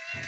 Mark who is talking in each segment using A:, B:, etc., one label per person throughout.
A: Return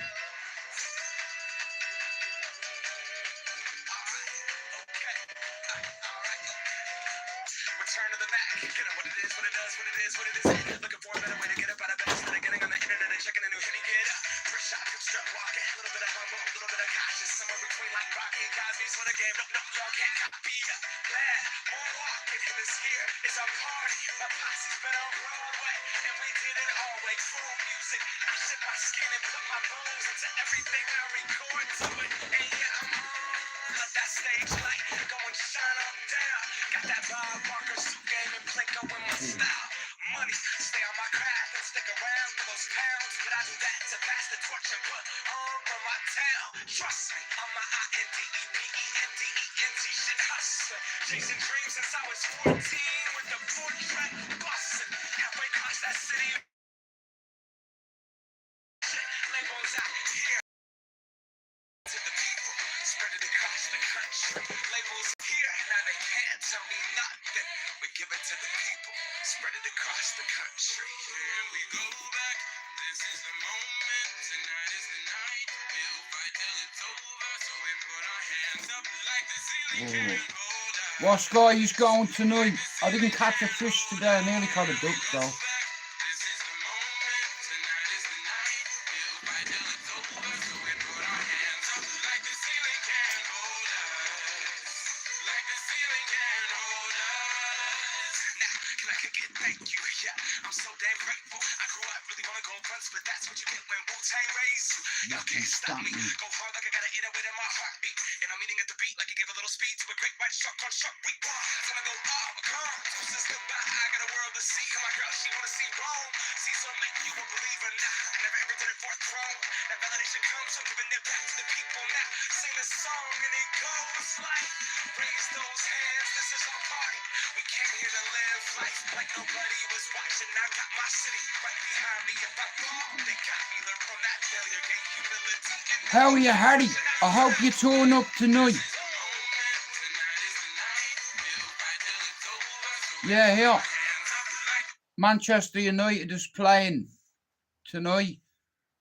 A: to the Mac. Get up what it is, what it does, what it is, what it is. Looking for a better way to get up out of bed instead of getting on the internet and checking a new hit. Get up. First shot, good strut walking. A little bit of humble, a little bit of cautious. Somewhere between like Rocky and Cosby's for the game. No, y'all can't copy ya. Bad, more walking. This here is our party. My posse's been on Broadway, and we did it all way. True music. I shed my skin and put my bones into everything I record to it. And yeah, I'm on. Let that stage light go and shine on down. Got that Bob Barker suit game and Plinko in my style. Money, stay on my craft and stick around for those pounds. But I do that to pass the torch and put on for my town. Trust me, I'm my INDEPENDENT shit hustler. Chasing dreams since I was 14 with the 4-track bustin'. Halfway across that city. Labels out here to the people, spread it across the country. Labels here, now they can't tell me nothing. We give it to the people, spread it across the country. Here we go back, this is the moment, tonight is the night. We'll fight till it's over, so we put our hands up like the ceiling can't hold us.
B: What sky is going tonight? I didn't catch a fish today, I nearly caught a duck though.
A: Thank you, yeah, I'm so damn grateful. I grew up really wanna go fronts, but that's what you get when Wu-Tang raised you. Y'all can't stop me. Go hard like I gotta eat it within my heartbeat. And I'm eating at the beat like you give a little speed to a great white shark on Shark Week. It's gonna go all come. Toasters goodbye. I got a world to see. And my girl, she wanna see Rome. See, so make you a believer now. I never ever did it for a throne. That validation comes from giving it back to the people now. Sing the song and it goes like, raise those hands, this is our party. We came here to live life like nobody was watching. I got my city right behind me. If I fall, they got me. Learn from that failure, gain humility.
B: How are you, Harry? I hope you turn up tonight. Yeah, here. Manchester United is playing tonight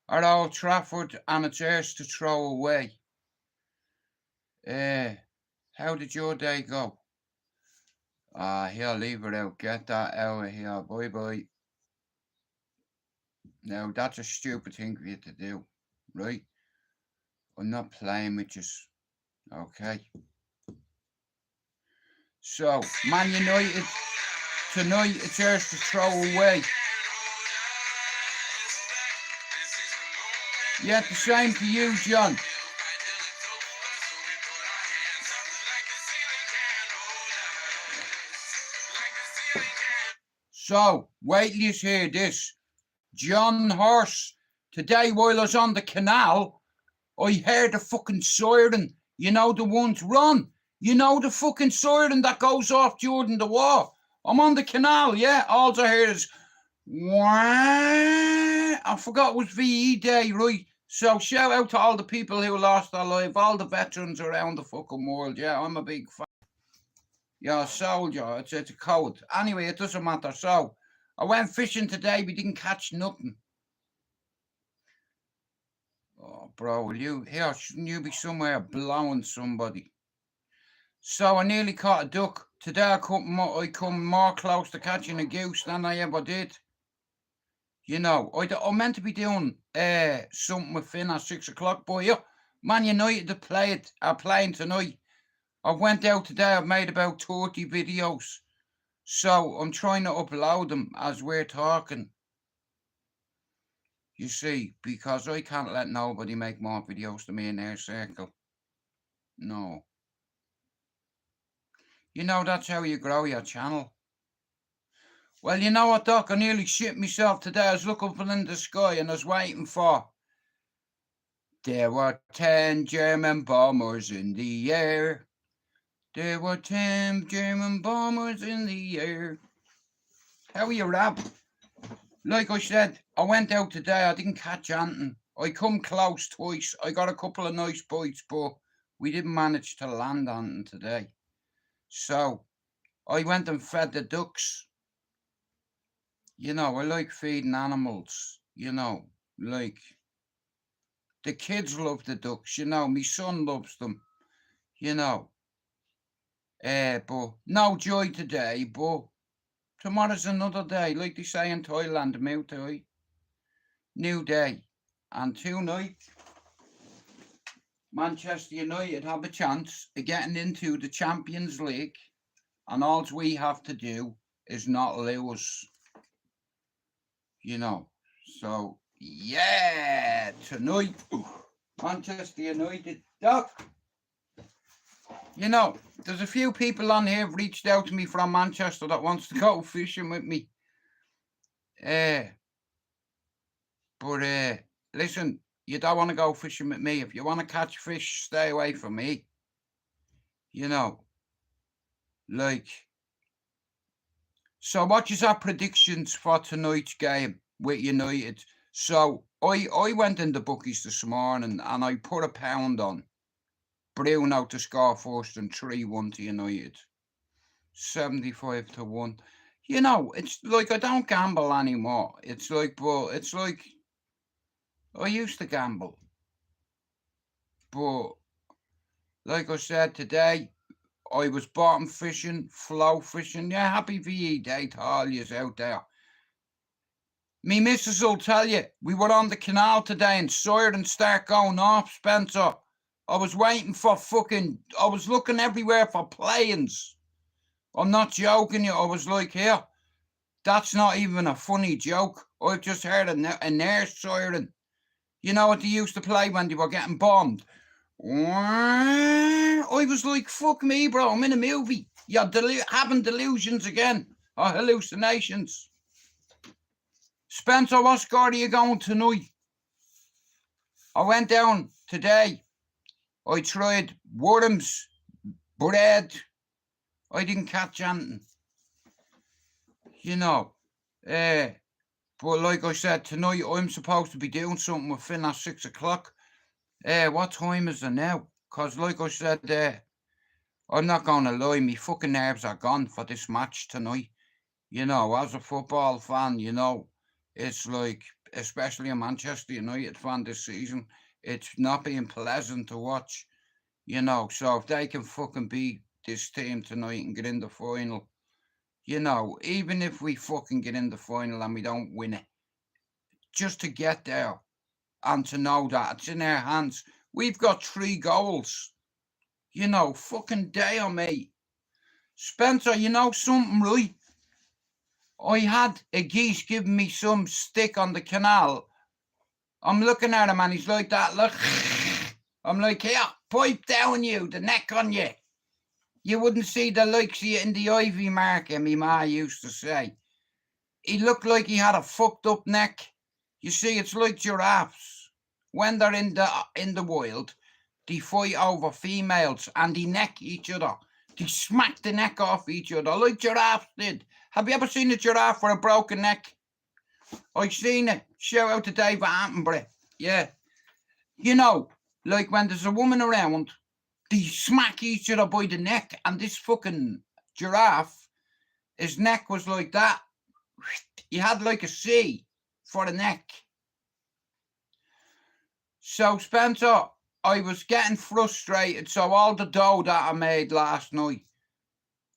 B: at Old Trafford and it's ours to throw away. How did your day go? Here, leave it out. Get that out of here. Bye-bye. Now, that's a stupid thing for you to do, right? I'm not playing with you. Okay. So, Man United, tonight it's ours to throw away. Yeah, the same to you, John. So, wait till you hear this. John Horse, today while I was on the canal, I heard the fucking siren. You know the ones run. You know the fucking siren that goes off during the war. I'm on the canal, yeah. All I heard is, wah. I forgot it was VE Day, right? So shout out to all the people who lost their life, all the veterans around the fucking world. Yeah, I'm a big fan. Yeah, soldier. It's a code. Anyway, it doesn't matter. So I went fishing today. We didn't catch nothing. Oh, bro, will you? Here, shouldn't you be somewhere blowing somebody? So I nearly caught a duck. Today I come more close to catching a goose than I ever did. You know, I meant to be doing something with Finn at 6 o'clock, but yeah, Man United are playing tonight. I went out today, I've made about 30 videos. So I'm trying to upload them as we're talking. You see, because I can't let nobody make more videos than me in their circle. No. You know, that's how you grow your channel. Well, you know what, Doc? I nearly shit myself today. I was looking up in the sky and I was waiting for... There were 10 German bombers in the air. There were 10 German bombers in the air. How are you, Rab? Like I said, I went out today. I didn't catch anything. I come close twice. I got a couple of nice bites, but we didn't manage to land anything today. So I went and fed the ducks. You know, I like feeding animals. You know, like The kids love the ducks, you know. My son loves them, you know. But no joy today, but tomorrow's another day. Like they say in Thailand, Muay Thai. New day. And tonight, Manchester United have a chance of getting into the Champions League. And all we have to do is not lose, you know. So, yeah, tonight, Manchester United. Doc, you know, there's a few people on here have reached out to me from Manchester that wants to go fishing with me. But listen, you don't want to go fishing with me. If you want to catch fish, stay away from me. You know, like. So, what is our predictions for tonight's game with United? So, I went in the bookies this morning and I put £1 on Bruno to score first and 3-1 to United. 75 to 1. You know, it's like I don't gamble anymore. It's like I used to gamble. But like I said today, I was bottom fishing, flow fishing. Yeah, happy VE Day to all yous out there. Me missus will tell you, we were on the canal today and siren start going off, Spencer. I was waiting for I was looking everywhere for planes. I'm not joking you. I was like, here, that's not even a funny joke. I've just heard an air siren. You know what they used to play when they were getting bombed? I was like, fuck me, bro, I'm in a movie. You're having delusions again, or hallucinations. Spencer, what score are you going tonight? I went down today. I tried worms, bread. I didn't catch anything. You know, but like I said, tonight I'm supposed to be doing something with Finn at 6 o'clock. What time is it now? Because like I said, I'm not going to lie, me fucking nerves are gone for this match tonight. You know, as a football fan, you know, it's like, especially a Manchester United fan this season, it's not being pleasant to watch, you know. So if they can fucking beat this team tonight and get in the final, you know, even if we fucking get in the final and we don't win it, just to get there and to know that it's in our hands. We've got 3 goals. You know, fucking damn me. Spencer, you know something, right? I had a geese giving me some stick on the canal. I'm looking at him and he's like that, look. I'm like, here, pipe down you, the neck on you. You wouldn't see the likes of you in the ivy market, me ma used to say. He looked like he had a fucked up neck. You see, it's like giraffes. When they're in the wild, they fight over females and they neck each other. They smack the neck off each other like giraffes did. Have you ever seen a giraffe with a broken neck? I've seen it. Shout out to Dave Attenborough. Yeah. You know, like when there's a woman around, they smack each other by the neck, and this fucking giraffe, his neck was like that. He had like a C for the neck. So, Spencer, I was getting frustrated, so all the dough that I made last night,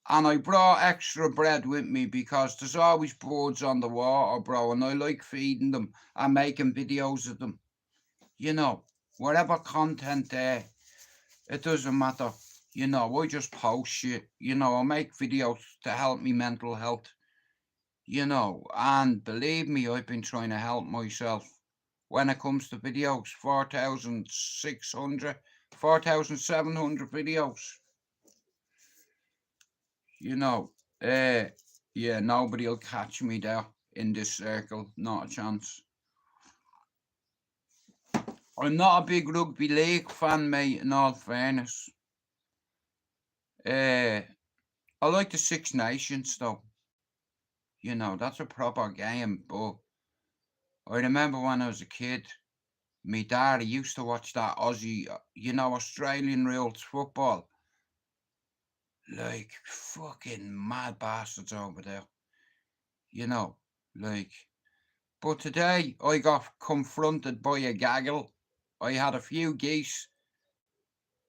B: and I brought extra bread with me because there's always birds on the water, bro, and I like feeding them and making videos of them. You know, whatever content there, it doesn't matter. You know, I just post shit. You know, I make videos to help me mental health. You know, and believe me, I've been trying to help myself. When it comes to videos, 4,600, 4,700 videos. You know, yeah, nobody will catch me there in this circle, not a chance. I'm not a big rugby league fan, mate, in all fairness. I like the Six Nations, though. You know, that's a proper game, but I remember when I was a kid, my dad used to watch that Aussie, you know, Australian rules football. Like, fucking mad bastards over there. You know, like. But today, I got confronted by a gaggle. I had a few geese.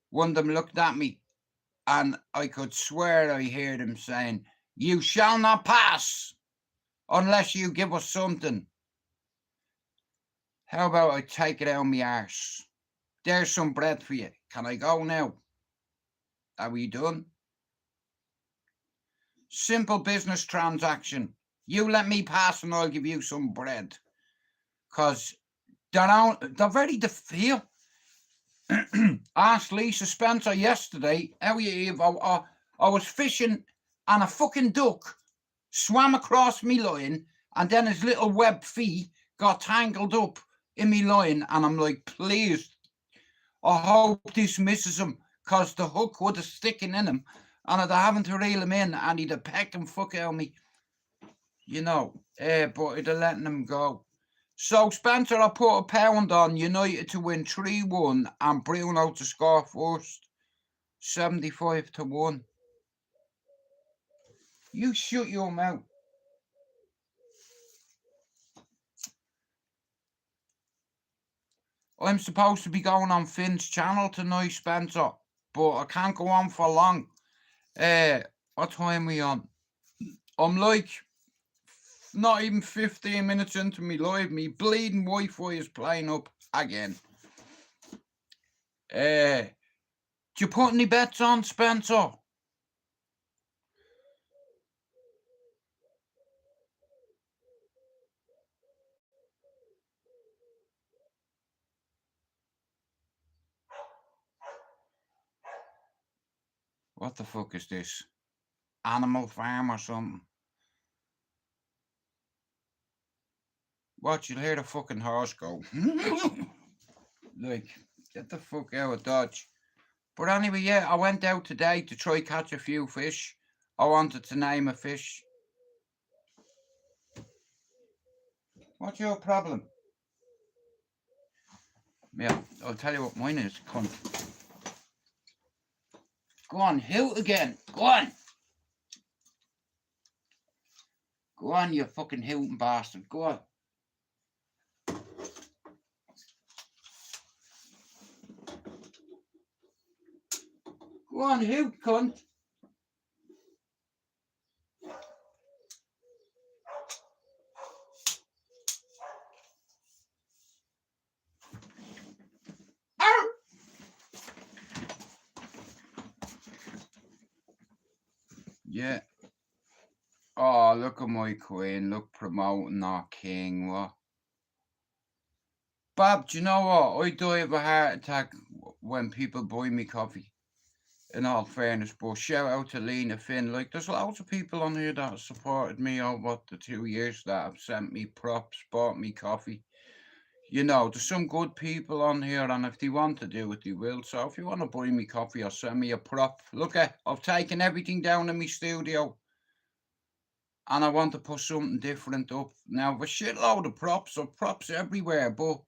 B: One of them looked at me, and I could swear I heard him saying, "You shall not pass unless you give us something." How about I take it out of my arse? There's some bread for you. Can I go now? Are we done? Simple business transaction. You let me pass and I'll give you some bread. Because they're ready to feel. Asked Lisa Spencer yesterday, how are you, Eve? I was fishing and a fucking duck swam across me line, and then his little web feet got tangled up in me line, and I'm like, please, I hope this misses him, because the hook would have sticking in him, and I'd have having to reel him in, and he'd have pecked him fuck out of me, but I'd have letting him go. So, Spencer, I put £1 on United to win 3-1 and Bruno to score first. 75-1. You shut your mouth. I'm supposed to be going on Finn's channel tonight, Spencer, but I can't go on for long. What time are we on? I'm like not even 15 minutes into me live. Me bleeding Wi-Fi is playing up again. Do you put any bets on, Spencer? What the fuck is this? Animal Farm or something? What, you'll hear the fucking horse go. Like, get the fuck out of Dodge. But anyway, yeah, I went out today to try catch a few fish. I wanted to name a fish. What's your problem? Yeah, I'll tell you what mine is, cunt. Go on, hoot again. Go on. Go on, you fucking hooting bastard. Go on. Go on, hoot, cunt. Yeah. Oh, look at my queen. Look, promoting our king. What? Bob, do you know what? I die of a heart attack when people buy me coffee. In all fairness, but shout out to Lena Finn. Like, there's loads of people on here that have supported me over the 2 years that have sent me props, bought me coffee. There's some good people on here, and if they want to do it, they will. So if you want to buy me coffee or send me a prop, look I've taken everything down in my studio, and I want to put something different up. Now, a shitload of props, or props everywhere, but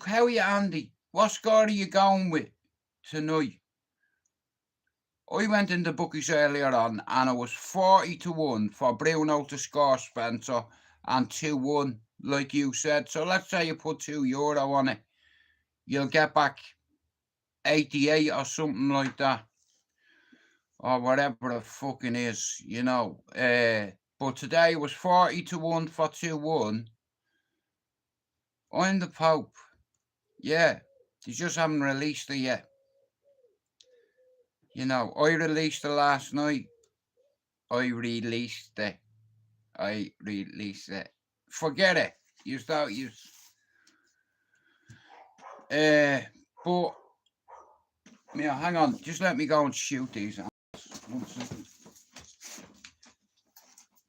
B: how are you, Andy? What score are you going with tonight? I went in the bookies earlier on, and it was 40-1 for Bruno to score, Spencer, and 2-1, like you said. So let's say you put €2 on it. You'll get back 88 or something like that. Or whatever the fucking is, But today it was 40-1 for 2-1. I'm the Pope. Yeah, they just haven't released it yet. I released it last night. I released it. Forget it. But yeah, hang on. Just let me go and shoot these. 1 second.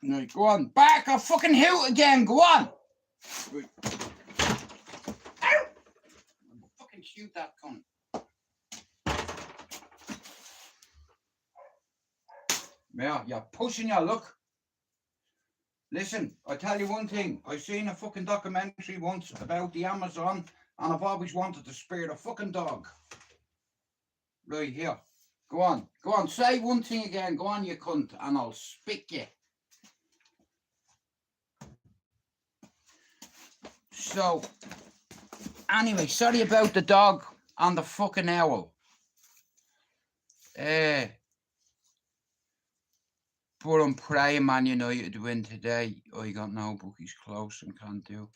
B: Right, go on. Back or fucking hoot again. Go on. Right. Ow! Fucking shoot that cunt. Yeah, you're pushing your luck. Listen, I tell you one thing. I seen a fucking documentary once about the Amazon, and I've always wanted to spear a fucking dog. Right here. Go on. Say one thing again. Go on, you cunt, and I'll spick you. So, Anyway, sorry about the dog and the fucking owl. But I'm praying Man United win today. I got no bookies close and can't do.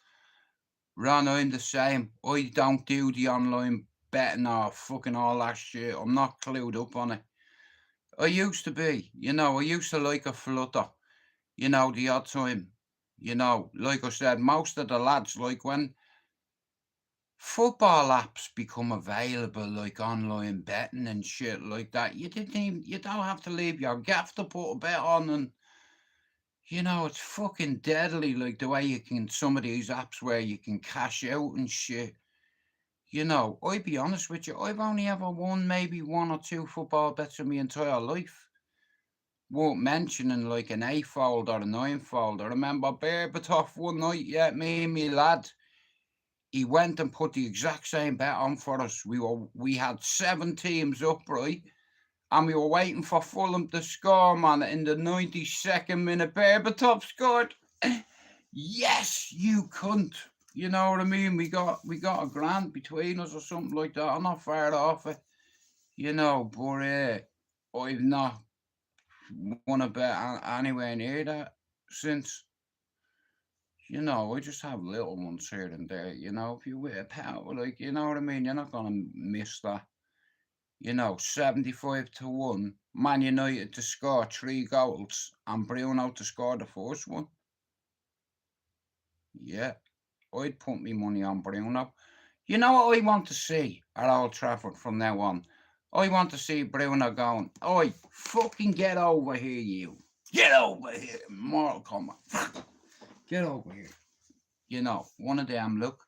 B: Ron, I'm the same. I don't do the online betting or fucking all that shit. I'm not clued up on it. I used to be, I used to like a flutter, the odd time. Like I said, most of the lads, like when football apps become available, like online betting and shit like that, you don't have to leave your gaff to put a bet on, and it's fucking deadly, like the way you can, some of these apps where you can cash out and shit. I'd be honest with you, I've only ever won maybe one or two football bets in my entire life. Won't mentioning like an 8-fold or a 9-fold. I remember Berbatov one night, me and me lad, he went and put the exact same bet on for us. We had 7 teams up, right? And we were waiting for Fulham to score, man. In the 92nd minute, Berbatov scored. Yes, you cunt. You know what I mean? We got a grand between us or something like that. I'm not far off it. But I've not won a bet anywhere near that since. I just have little ones here and there. If you win a power, like, you know what I mean? You're not gonna miss that. 75-1, Man United to score 3 goals and Bruno to score the first one. Yeah, I'd put me money on Bruno. You know what I want to see at Old Trafford from now on? I want to see Bruno going, oi, fucking get over here, you. Get over here, Mortal Kombat. Get over here. One of them, look.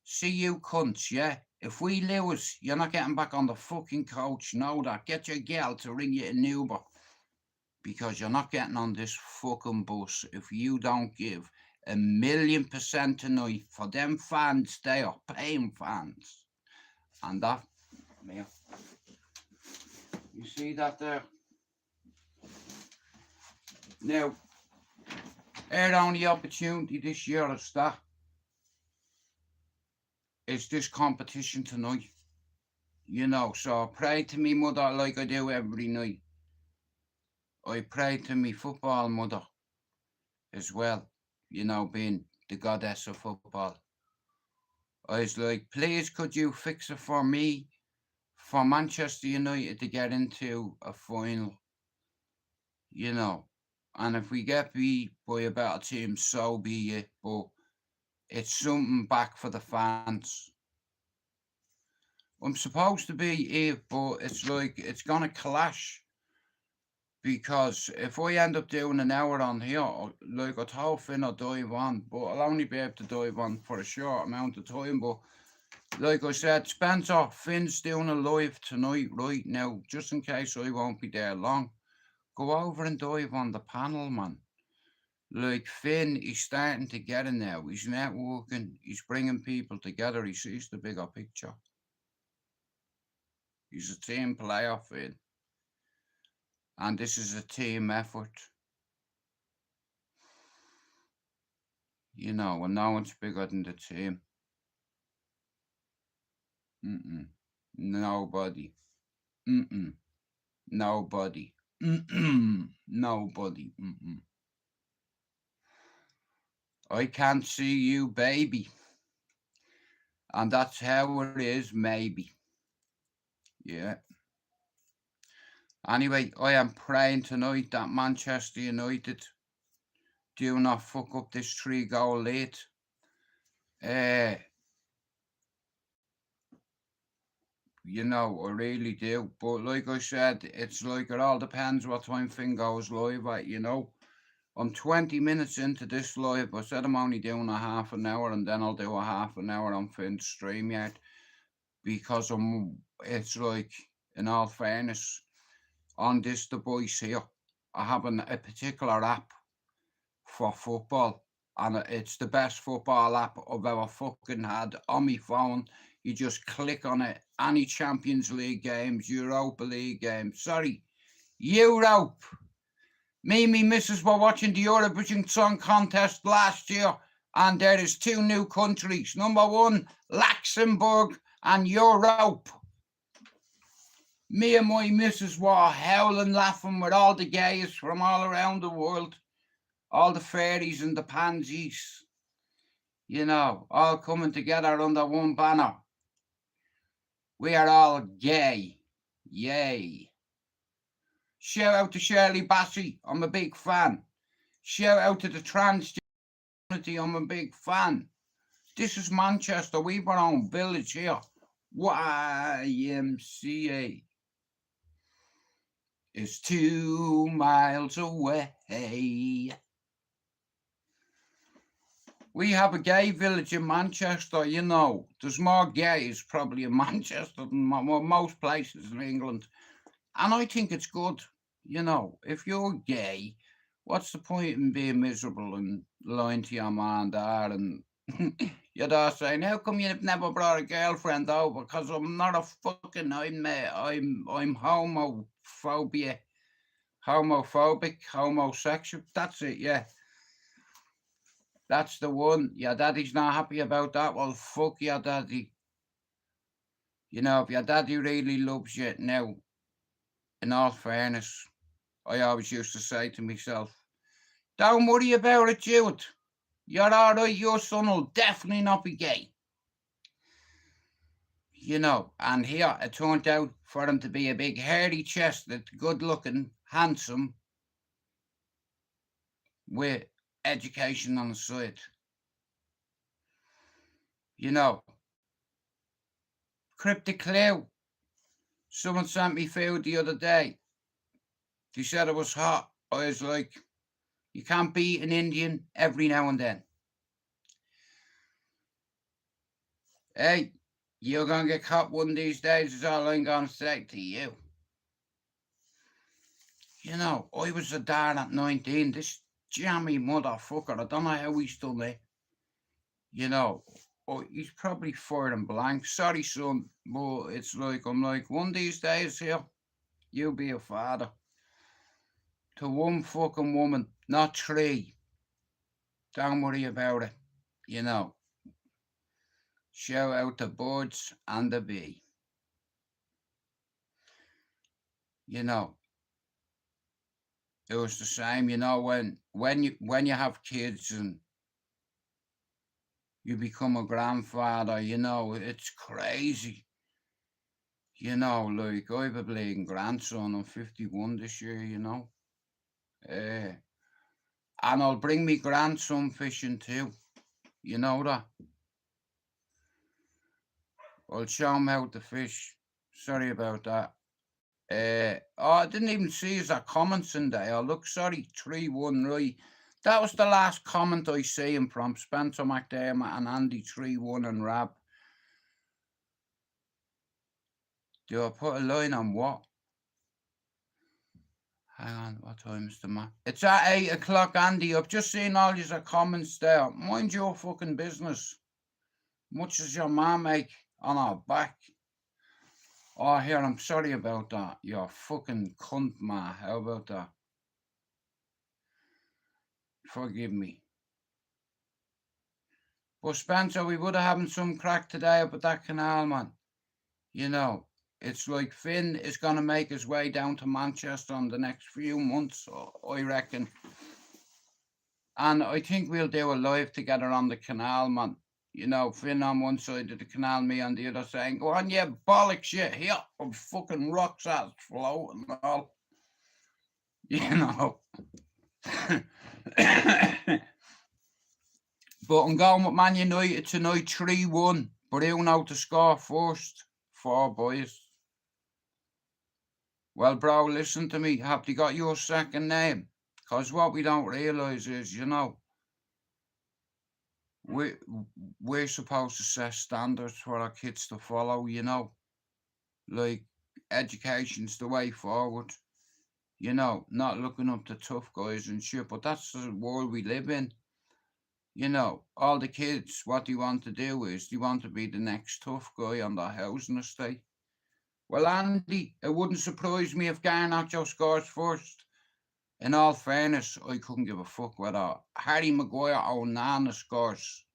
B: See you cunts, yeah? If we lose, you're not getting back on the fucking coach. Know that. Get your gal to ring you an Uber. Because you're not getting on this fucking bus if you don't give 1,000,000% tonight for them fans. They are paying fans. And that, yeah. You see that there? Now, our only opportunity this year is that. It's this competition tonight. So I pray to me mother like I do every night. I pray to me football mother as well, being the goddess of football. I was like, please could you fix it for me, for Manchester United to get into a final, and if we get beat by a better team, so be it, but it's something back for the fans. I'm supposed to be here, but it's like, it's going to clash. Because if I end up doing an hour on here, like I told Finn I'll dive on, but I'll only be able to dive on for a short amount of time. But like I said, Spencer, Finn's doing a live tonight, right now, just in case I won't be there long. Go over and dive on the panel, man. Like Finn, he's starting to get in now. He's networking. He's bringing people together. He sees the bigger picture. He's a team player, Finn. And this is a team effort. And no one's bigger than the team. Nobody. Nobody. Nobody. I can't see you, baby. And that's how it is, maybe. Yeah. Anyway, I am praying tonight that Manchester United do not fuck up this 3-goal lead. I really do. But like I said, it's like it all depends what time Finn goes live at, I'm 20 minutes into this live. I said I'm only doing a half an hour, and then I'll do a half an hour on Finn's StreamYard. Because it's like, in all fairness, on this device here, I have a particular app for football, and it's the best football app I've ever fucking had on my phone. You just click on it, any Champions League games, Europa League games, Europe. Me and me missus were watching the Eurovision Song Contest last year, And there is two new countries. Number one, Luxembourg and Europe. Me and my missus were howling laughing with all the gays from all around the world. All the fairies and the pansies. You know, all coming together under one banner. We are all gay. Yay. Shout out to Shirley Bassey. I'm a big fan. Shout out to the trans community. I'm a big fan. This is Manchester. We've our own village here. YMCA is 2 miles away. We have a gay village in Manchester, you know. There's more gays probably in Manchester than most places in England. And I think it's good, you know. If you're gay, what's the point in being miserable and lying to your man there and your dad saying, how come you've never brought a girlfriend over? Because I'm not a fucking, I'm homophobic, homosexual. That's it, yeah. That's the one. Your daddy's not happy about that. Well, fuck your daddy. You know, if your daddy really loves you now, in all fairness, I always used to say to myself, don't worry about it, Jude. You're all right. Your son will definitely not be gay. You know, and here it turned out for him to be a big hairy-chested, good-looking, handsome, with education on the side. You know, cryptic clue. Someone sent me food the other day. They said it was hot. I was like, you can't beat an Indian every now and then. Hey, you're going to get caught one of these days is all I'm going to say to you. You know, I was a dad at 19. This jammy motherfucker, I don't know how he's done it. You know, he's probably firing blank. Sorry, son, but it's like, I'm like, one of these days here, you'll be a father. To one fucking woman, not three. Don't worry about it, you know. Shout out the birds and the bee. You know, it was the same, you know, when you have kids and you become a grandfather, you know, it's crazy. You know, like I have a bleeding grandson. I'm 51 this year, you know. And I'll bring me grandson fishing too. You know that. I'll show him how to fish. Sorry about that. I didn't even see his comments in there. Oh, look, sorry, 3-1, right. That was the last comment I see him from Spencer McDermott and Andy 3-1 and Rab. Do I put a line on what? Hang on, what time is the match? It's at 8 o'clock, Andy. I've just seen all your comments there. Mind your fucking business. Much as your mom make on her back. Oh, here, I'm sorry about that. You fucking cunt, ma. How about that? Forgive me. But Spencer, we would have having some crack today up at that canal, man. You know, it's like Finn is going to make his way down to Manchester in the next few months, I reckon. And I think we'll do a live together on the canal, man. You know, Finn on one side of the canal, me on the other, saying, go on, yeah, bollocks, shit, here, I'm fucking rocks ass floating and all. You know. But I'm going with Man United tonight, 3-1. Bruno to score first. 4 boys. Well, bro, listen to me. Have you got your second name? Because what we don't realise is, you know, we're supposed to set standards for our kids to follow, you know. Like, education's the way forward. You know, not looking up to tough guys and shit, but that's the world we live in. You know, all the kids, what they want to do is they want to be the next tough guy on their housing estate. Well, Andy, it wouldn't surprise me if Garnacho scores first. In all fairness, I couldn't give a fuck whether Harry Maguire or Nana scores.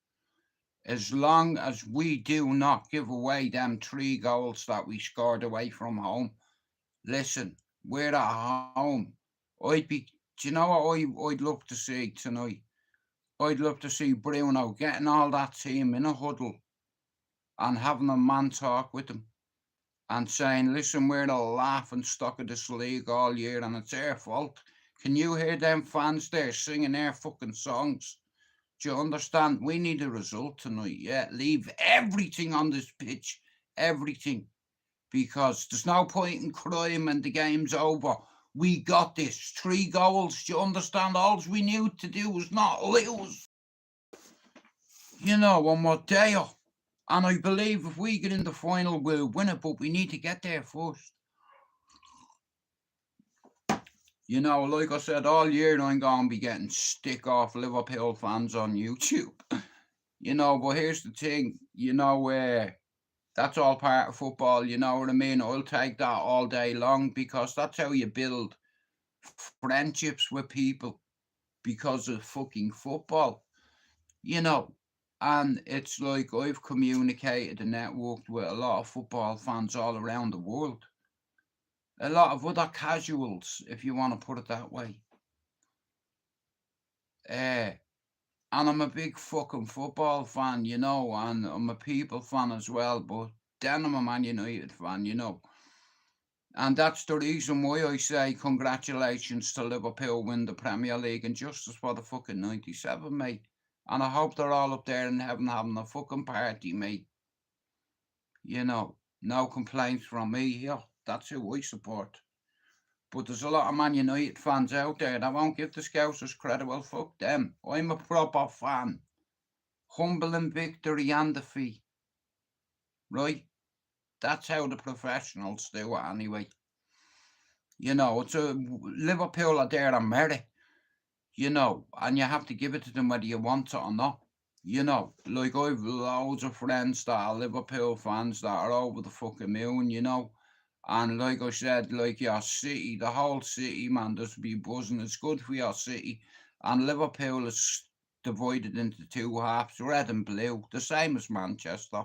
B: As long as we do not give away them 3 goals that we scored away from home, listen, we're at home. Do you know what I'd love to see tonight? I'd love to see Bruno getting all that team in a huddle and having a man talk with them and saying, listen, we're the laughing stock of this league all year and it's their fault. Can you hear them fans there singing their fucking songs? Do you understand? We need a result tonight. Yeah, leave everything on this pitch. Everything. Because there's no point in crying when the game's over. We got this. 3 goals. Do you understand? All we knew to do was not lose. You know, and we're there. And I believe if we get in the final, we'll win it, but we need to get there first. You know, like I said, all year I'm going to be getting stick off Liverpool fans on YouTube. You know, but here's the thing, you know, that's all part of football, you know what I mean? I'll take that all day long because that's how you build friendships with people because of fucking football, you know. And it's like I've communicated and networked with a lot of football fans all around the world. A lot of other casuals, if you want to put it that way. And I'm a big fucking football fan, you know, and I'm a people fan as well, but then I'm a Man United fan, you know. And that's the reason why I say congratulations to Liverpool win the Premier League and justice for the fucking 97, mate. And I hope they're all up there in heaven having a fucking party, mate. You know, no complaints from me here. That's who I support. But there's a lot of Man United fans out there that won't give the Scousers credit. Well, fuck them. I'm a proper fan. Humble in victory and defeat. Right? That's how the professionals do it anyway. You know, it's a Liverpool are there on merit. You know, and you have to give it to them whether you want it or not. You know, like I've loads of friends that are Liverpool fans that are over the fucking moon, you know. And like I said, like your city, the whole city, man, just be buzzing. It's good for your city. And Liverpool is divided into 2 halves, red and blue, the same as Manchester.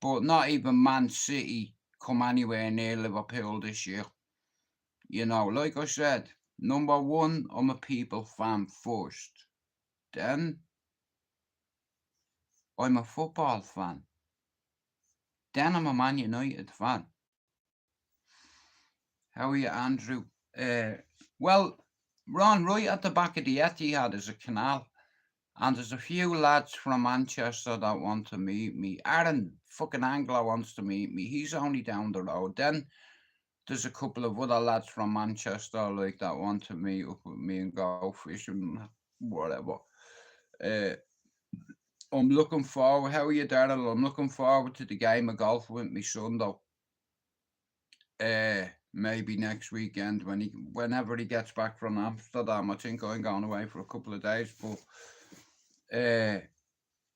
B: But not even Man City come anywhere near Liverpool this year. You know, like I said, number 1, I'm a people fan first. Then I'm a football fan. Then I'm a Man United fan. How are you, Andrew? Well, Ron, right at the back of the Etihad is a canal. And there's a few lads from Manchester that want to meet me. Aaron fucking Anglo wants to meet me. He's only down the road. Then there's a couple of other lads from Manchester like that want to meet up with me and go fishing, whatever. I'm looking forward. How are you, Daryl? I'm looking forward to the game of golf with my son, though. Maybe next weekend whenever he gets back from Amsterdam. I think I'm going away for a couple of days, but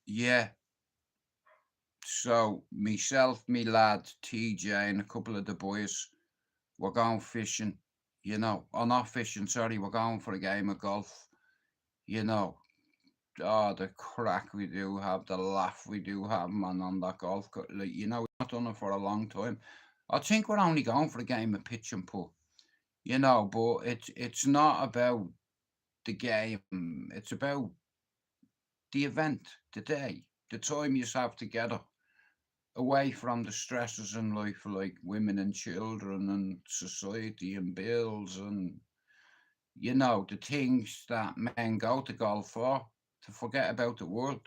B: yeah. So myself, me lad TJ, and a couple of the boys, we're going fishing. You know, or not fishing. Sorry, we're going for a game of golf. You know, the crack we do have, the laugh we do have, man, on that golf course. Like, you know, we've not done it for a long time. I think we're only going for a game of pitch and putt, you know, but it's not about the game. It's about the event, the day, the time you have together, away from the stresses in life, like women and children and society and bills and, you know, the things that men go to golf for, to forget about the world.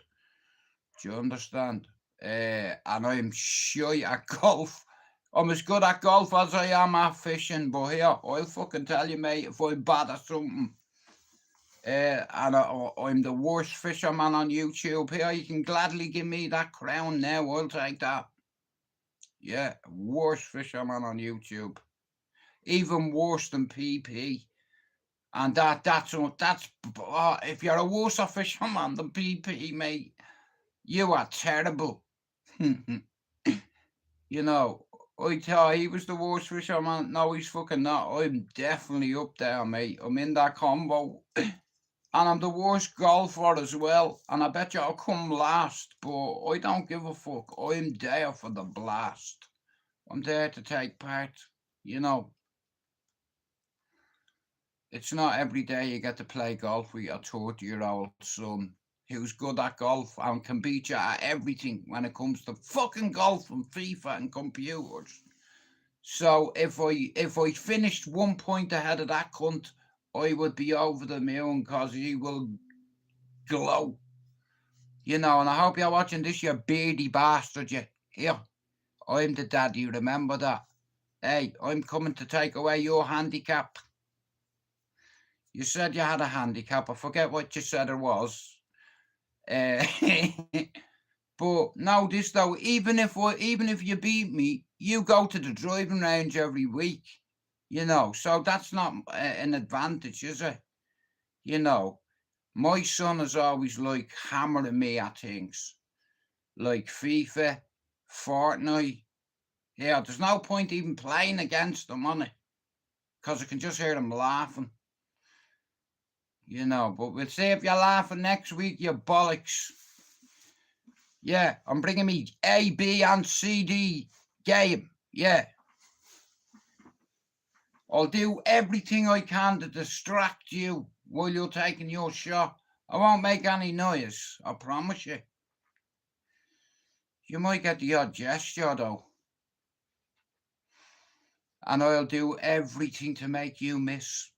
B: Do you understand? And I'm shy at golf. I'm as good at golf as I am at fishing, but here, I'll fucking tell you, mate, if I'm bad at something, and I'm the worst fisherman on YouTube, here, you can gladly give me that crown now, I'll take that. Yeah, worst fisherman on YouTube. Even worse than PP. And that's if you're a worse fisherman than PP, mate, you are terrible. You know, I thought he was the worst fisherman. No, he's fucking not. I'm definitely up there, mate. I'm in that combo. And I'm the worst golfer as well. And I bet you I'll come last, but I don't give a fuck. I'm there for the blast. I'm there to take part. You know, it's not every day you get to play golf with your 30-year-old son who's good at golf and can beat you at everything when it comes to fucking golf and FIFA and computers. So if I finished 1 point ahead of that cunt, I would be over the moon because he will glow. You know, and I hope you're watching this, you beardy bastard, you. Here, I'm the daddy, remember that? Hey, I'm coming to take away your handicap. You said you had a handicap. I forget what you said it was. But no, this though, even if you beat me, you go to the driving range every week. You know, so that's not an advantage, is it? You know, my son is always like hammering me at things like FIFA, Fortnite. Yeah, there's no point even playing against him on it because I can just hear him laughing. You know, but we'll see if you're laughing next week, you bollocks. Yeah, I'm bringing me A, B, and CD game. Yeah. I'll do everything I can to distract you while you're taking your shot. I won't make any noise, I promise you. You might get the odd gesture, though. And I'll do everything to make you miss.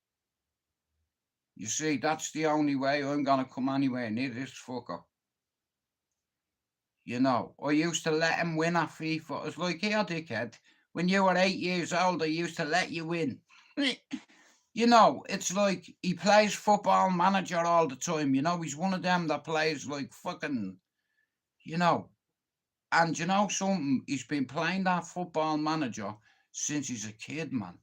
B: You see, that's the only way I'm going to come anywhere near this fucker. You know, I used to let him win at FIFA. It's like, here, dickhead, when you were 8 years old, I used to let you win. You know, it's like he plays Football Manager all the time. You know, he's one of them that plays like fucking, you know. And you know something? He's been playing that Football Manager since he's a kid, man.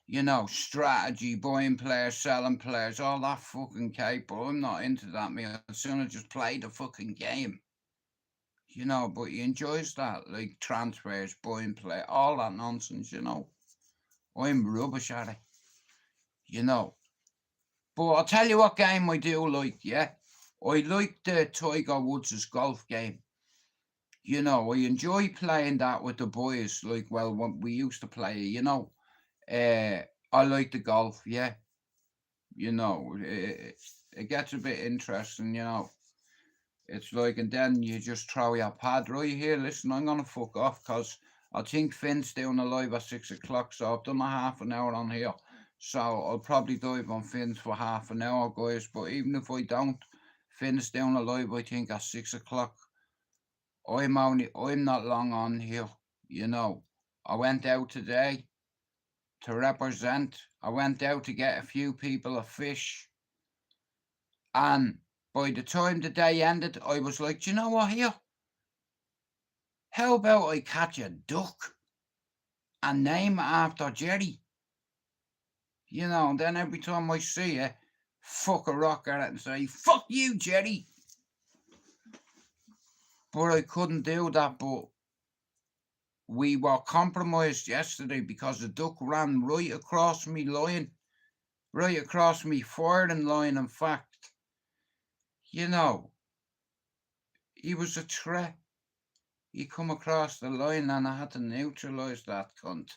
B: You know, strategy, buying players, selling players, all that fucking cape. But I'm not into that, man. I'd sooner just play the fucking game. You know, but he enjoys that, like transfers, buying play, all that nonsense, you know. I'm rubbish at it. You know. But I'll tell you what game I do like, yeah? I like the Tiger Woods' golf game. You know, I enjoy playing that with the boys, like, well, when we used to play, you know. I like the golf, yeah. You know, it gets a bit interesting, you know. It's like, and then you just throw your pad right here. Listen, I'm going to fuck off because I think Finn's doing a live at 6 o'clock, so I've done a half an hour on here. So I'll probably dive on Finn's for half an hour, guys. But even if I don't, Finn's doing a live, I think, at 6 o'clock. I'm not long on here, you know. I went out today to represent. I went out to get a few people a fish. And by the time the day ended, I was like, do you know what, here? How about I catch a duck and name it after Jerry? You know, and then every time I see it, fuck a rock at it and say, fuck you, Jerry. But I couldn't do that, but we were compromised yesterday because the duck ran right across me line, right across me firing line, in fact. You know, he was a threat. He come across the line and I had to neutralise that cunt.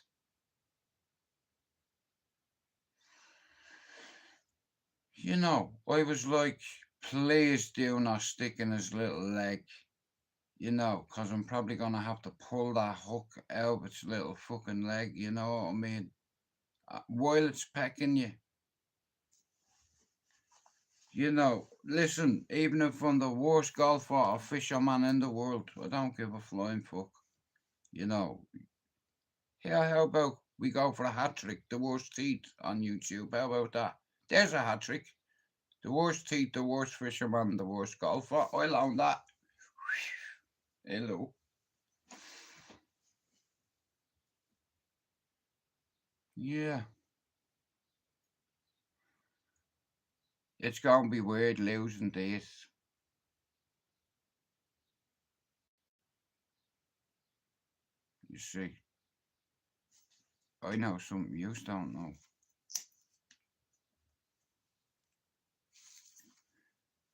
B: You know, I was like, please do not stick in his little leg. You know, because I'm probably going to have to pull that hook out of its little fucking leg, you know what I mean? While it's pecking you. You know, listen, even if I'm the worst golfer or fisherman in the world, I don't give a flying fuck. You know, here, how about we go for a hat trick, the worst teeth on YouTube? How about that? There's a hat trick. The worst teeth, the worst fisherman, the worst golfer. I'll own that. Hello. Yeah. It's going to be weird losing this. You see, I know something you don't know.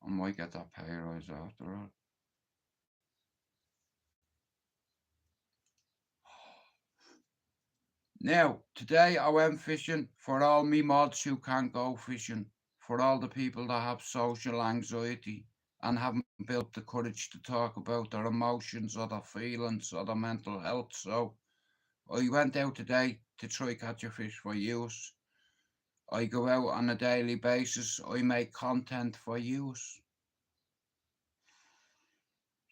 B: I might get that pay rise after all. Now, today I went fishing for all me mods who can't go fishing, for all the people that have social anxiety and haven't built the courage to talk about their emotions or their feelings or their mental health. So I went out today to try catch a fish for use. I go out on a daily basis. I make content for use.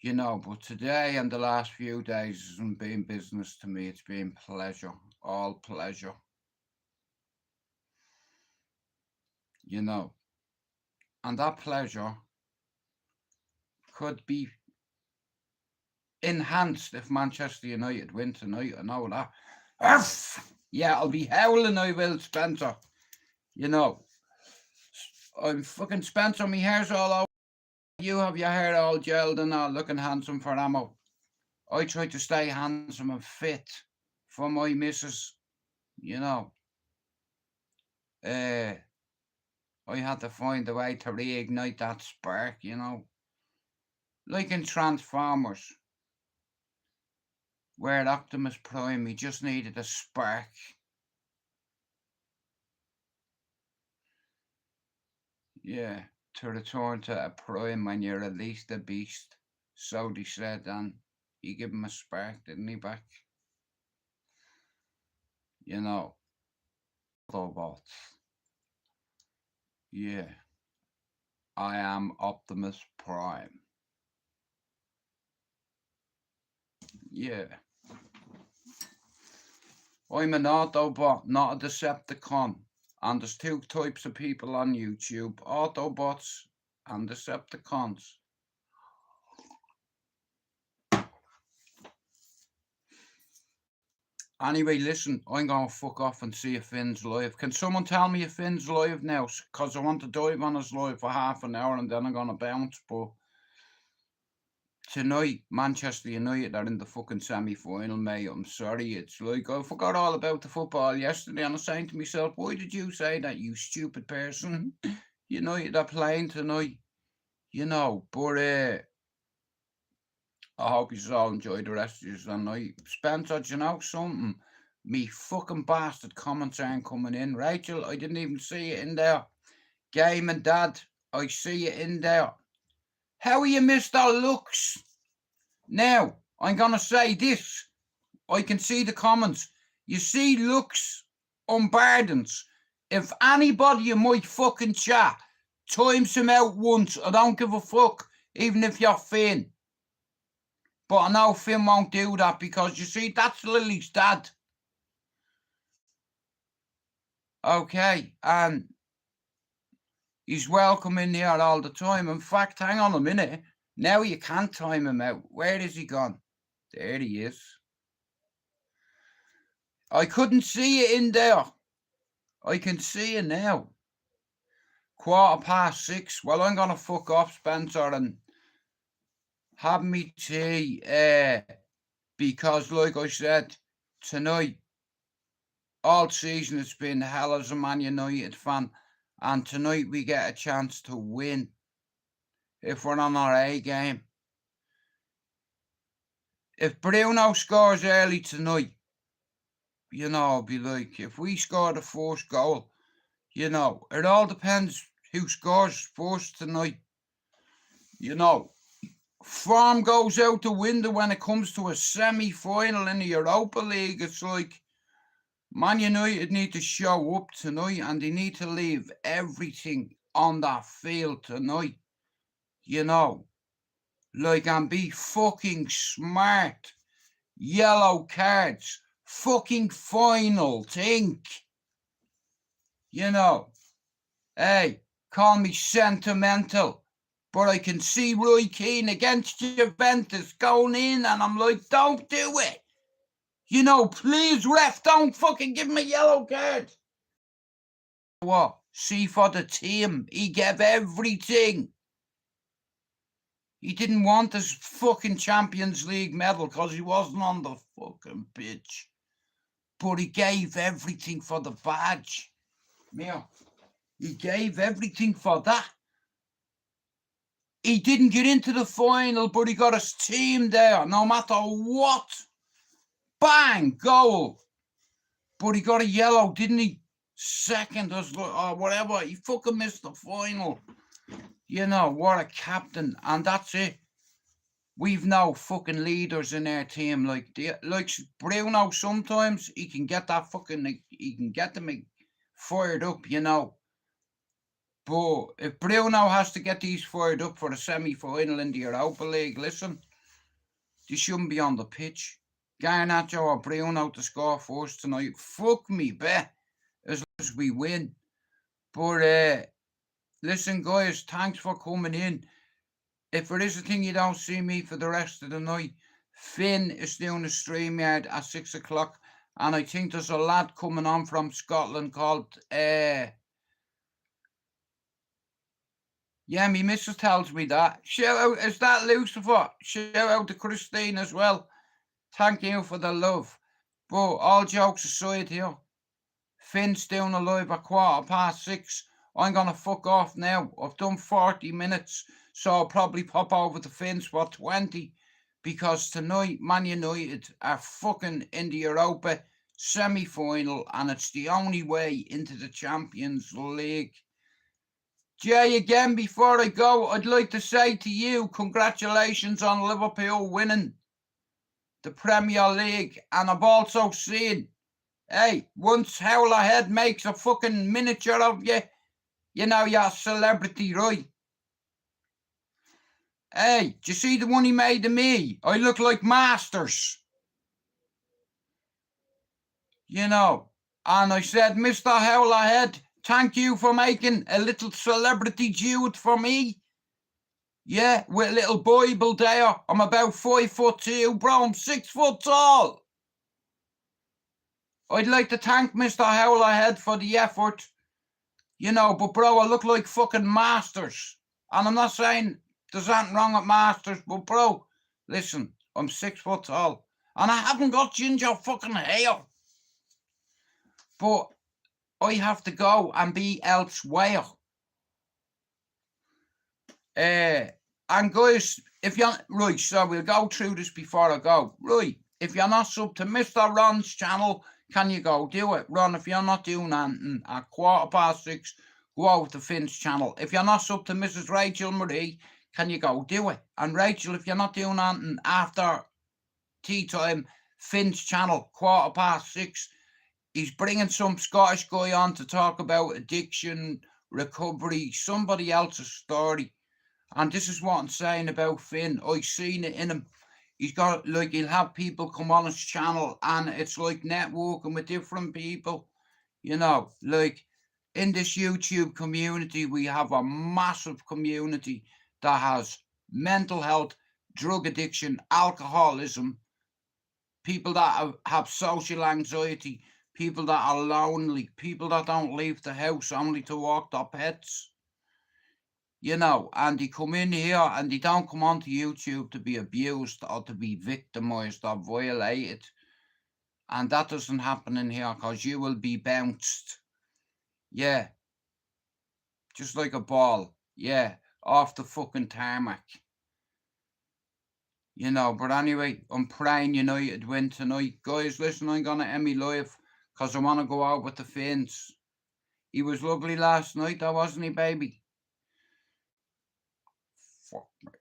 B: You know, but today and the last few days hasn't been business to me. It's been pleasure, all pleasure. You know, and that pleasure could be enhanced if Manchester United win tonight. I know that. Yeah, I'll be howling, I will, Spencer. You know, I'm fucking Spencer, my hair's all over. You have your hair all gelled and all looking handsome for ammo. I try to stay handsome and fit for my missus, you know. I had to find a way to reignite that spark, you know. Like in Transformers, where Optimus Prime, he just needed a spark. Yeah, to return to a prime when you release the beast. So they said, and he gave him a spark, didn't he, back? You know, Autobots. Yeah, I am Optimus Prime. Yeah. I'm an Autobot, not a Decepticon. And there's two types of people on YouTube, Autobots and Decepticons. Anyway, listen, I'm going to fuck off and see if Finn's live. Can someone tell me if Finn's live now? Because I want to dive on his live for half an hour and then I'm going to bounce. But tonight, Manchester United are in the fucking semi-final, mate. I'm sorry. It's like I forgot all about the football yesterday and I was saying to myself, why did you say that, you stupid person? United are playing tonight, you know. But I hope you all enjoy the rest of your night. Spencer, do you know something? Me fucking bastard comments aren't coming in. Rachel, I didn't even see it in there. Game and Dad, I see it in there. How are you, Mr. Lux? Now, I'm going to say this. I can see the comments. You see Lux Umbardens. If anybody in my fucking chat times him out once, I don't give a fuck, even if you're Finn. But I know Finn won't do that because, you see, that's Lily's dad. Okay, and he's welcome in here all the time. In fact, hang on a minute. Now you can't time him out. Where is he gone? There he is. I couldn't see it in there. I can see it now. 6:15. Well, I'm going to fuck off, Spencer, and have me tea. Because, like I said, tonight, all season it's been hell as a Man United fan. And tonight we get a chance to win if we're on our A game. If Bruno scores early tonight, you know, I'll be like, if we score the first goal, you know, it all depends who scores first tonight. You know, form goes out the window when it comes to a semi-final in the Europa League. It's like Man United need to show up tonight and they need to leave everything on that field tonight. You know, like, and be fucking smart. Yellow cards. Fucking final. Think. You know. Hey, call me sentimental. But I can see Roy Keane against Juventus going in and I'm like, don't do it. You know, please, ref, don't fucking give me a yellow card. What? See for the team. He gave everything. He didn't want his fucking Champions League medal because he wasn't on the fucking pitch. But he gave everything for the badge. Yeah. He gave everything for that. He didn't get into the final, but he got his team there, no matter what. Bang, goal. But he got a yellow, didn't he? Second or whatever. He fucking missed the final. You know, what a captain. And that's it. We've no fucking leaders in our team. Like Bruno, sometimes he can get that fucking, he can get them fired up, you know. But if Bruno has to get these fired up for the semi-final in the Europa League, listen, they shouldn't be on the pitch. Garnacho or Bruno to score first tonight. Fuck me, bet, as long as we win. But listen, guys, thanks for coming in. If there is a thing you don't see me for the rest of the night, Finn is doing a StreamYard at 6 o'clock, and I think there's a lad coming on from Scotland called yeah, me missus tells me that. Shout out, is that Lucifer? Shout out to Christine as well. Thank you for the love. But all jokes aside here, Finn's doing a live at 6:15. I'm going to fuck off now. I've done 40 minutes, so I'll probably pop over to Finn's for 20. Because tonight, Man United are fucking in the Europa semi-final, and it's the only way into the Champions League. Jay, again, before I go, I'd like to say to you, congratulations on Liverpool winning the Premier League. And I've also seen, hey, once Howlerhead makes a fucking miniature of you, you know you're a celebrity, right? Hey, do you see the one he made of me? I look like Masters. You know, and I said, Mr. Howlerhead, thank you for making a little celebrity dude for me. Yeah, with a little Bible there. I'm about 5'2", bro. I'm 6 foot tall. I'd like to thank Mr. Howlerhead for the effort. You know, but bro, I look like fucking Masters. And I'm not saying there's anything wrong with Masters, but bro, listen, I'm 6 foot tall. And I haven't got ginger fucking hair. But I have to go and be elsewhere. And guys, if you're right, so we'll go through this before I go. Right, if you're not sub to Mr. Ron's channel, can you go do it? Ron, if you're not doing anything at 6:15, go over to Finn's channel. If you're not sub to Mrs. Rachel Marie, can you go do it? And Rachel, if you're not doing anything after tea time, Finn's channel, 6:15. He's bringing some Scottish guy on to talk about addiction, recovery, somebody else's story. And this is what I'm saying about Finn. I've seen it in him. He's got, like, he'll have people come on his channel, and it's like networking with different people. You know, like, in this YouTube community, we have a massive community that has mental health, drug addiction, alcoholism, people that have social anxiety, people that are lonely, people that don't leave the house only to walk their pets. You know, and they come in here and they don't come onto YouTube to be abused or to be victimized or violated. And that doesn't happen in here because you will be bounced. Yeah. Just like a ball. Yeah. Off the fucking tarmac. You know, but anyway, I'm praying United win tonight. Guys, listen, I'm going to end me live because I want to go out with the Finns. He was lovely last night, though, wasn't he, baby? Fuck me.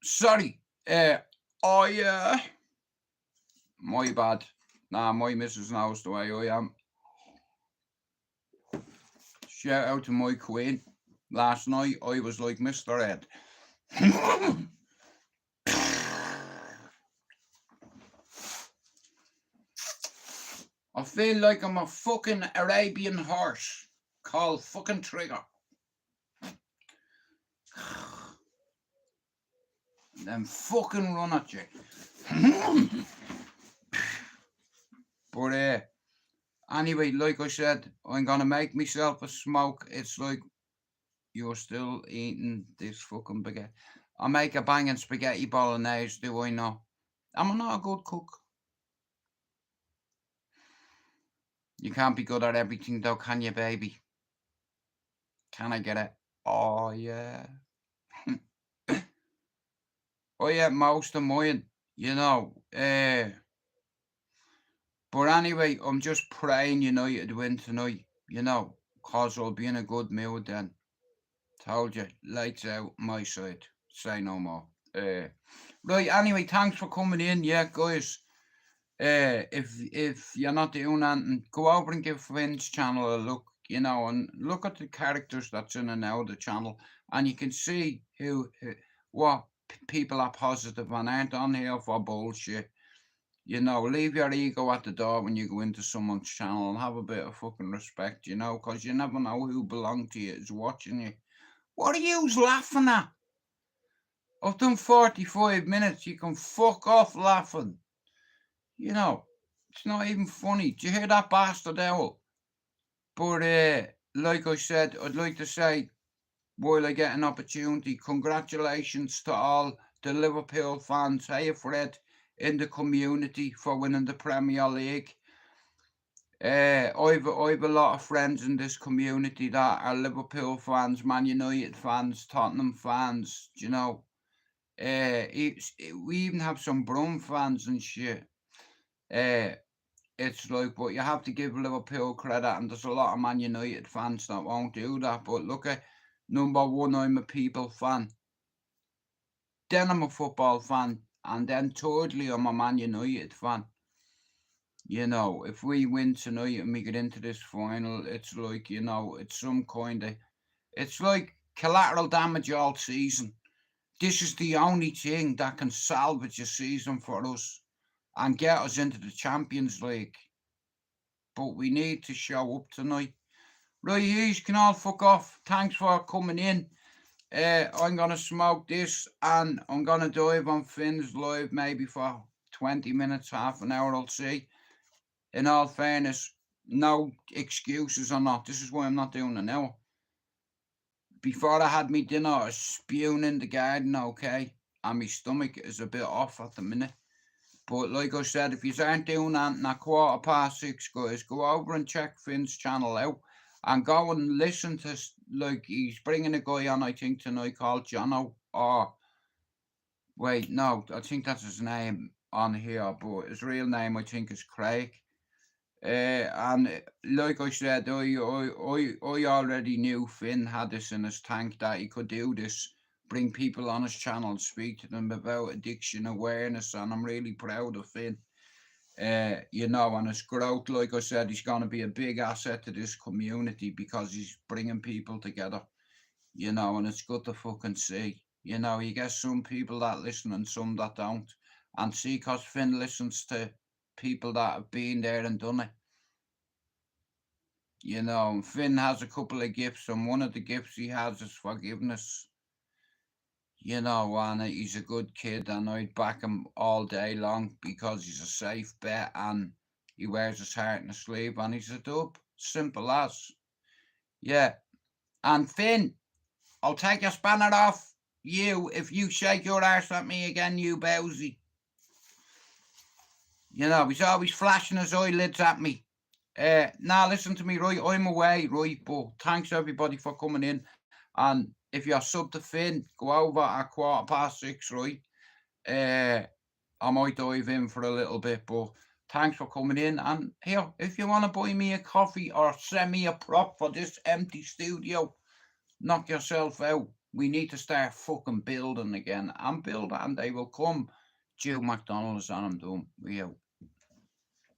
B: Sorry. My bad. Nah, my missus knows the way I am. Shout out to my queen. Last night, I was like Mr. Ed. I feel like I'm a fucking Arabian horse called fucking Trigger. Then fucking run at you. But anyway, like I said, I'm gonna make myself a smoke. It's like you're still eating this fucking baguette. I make a banging spaghetti bolognese, do I not? Am I not a good cook? You can't be good at everything though, can you, baby? Can I get it? Oh, yeah. Oh, yeah, most of mine, you know. But anyway, I'm just praying United win tonight, cause I'll be in a good mood then. Told you, lights out, my side. Say no more. Right, anyway, thanks for coming in. Yeah, guys. If you're not doing anything, go over and give Finn's channel a look, and look at the characters that's in and out of the channel, and you can see what people are positive and aren't on here for bullshit. Leave your ego at the door when you go into someone's channel and have a bit of fucking respect, because you never know who belong to you is watching you. What are you laughing at? I've done 45 minutes. You can fuck off laughing. It's not even funny. Do you hear that bastard owl? But like I said, I'd like to say, while I get an opportunity, congratulations to all the Liverpool fans. Hey, Fred, in the community for winning the Premier League. I've a lot of friends in this community that are Liverpool fans, Man United fans, Tottenham fans. We even have some Brum fans and shit. It's like, but you have to give Liverpool credit, and there's a lot of Man United fans that won't do that. But look at number one, I'm a people fan. Then I'm a football fan, and then thirdly, I'm a Man United fan. If we win tonight and we get into this final, it's like, it's some kind of, it's like collateral damage all season. This is the only thing that can salvage a season for us and get us into the Champions League. But we need to show up tonight. Right, you can all fuck off. Thanks for coming in. I'm going to smoke this and I'm going to dive on Finn's live maybe for 20 minutes, half an hour, I'll see. In all fairness, no excuses or not. This is why I'm not doing it now. Before I had me dinner, I was spewing in the garden, okay? And my stomach is a bit off at the minute. But like I said, if you aren't doing anything at 6:15, guys, go over and check Finn's channel out. And go and listen to, like, he's bringing a guy on, I think, tonight called Jono. Or, wait, no, I think that's his name on here. But his real name, I think, is Craig. And like I said, I already knew Finn had this in his tank, that he could do this, bring people on his channel, speak to them about addiction awareness, and I'm really proud of Finn. And his growth, like I said, he's going to be a big asset to this community because he's bringing people together, and it's good to fucking see. You get some people that listen and some that don't, and see, because Finn listens to people that have been there and done it. Finn has a couple of gifts, and one of the gifts he has is forgiveness. And he's a good kid, and I'd back him all day long because he's a safe bet and he wears his heart in his sleeve and he's a dub. Simple as. Yeah. And Finn, I'll take your spanner off you if you shake your arse at me again, you bowsy. He's always flashing his eyelids at me. Now listen to me, right? I'm away, right? But thanks everybody for coming in. And if you're sub to Finn, go over at 6:15, right? I might dive in for a little bit, but thanks for coming in. And here, if you want to buy me a coffee or send me a prop for this empty studio, knock yourself out. We need to start fucking building again. And build, and they will come. Joe McDonald's on them, we out.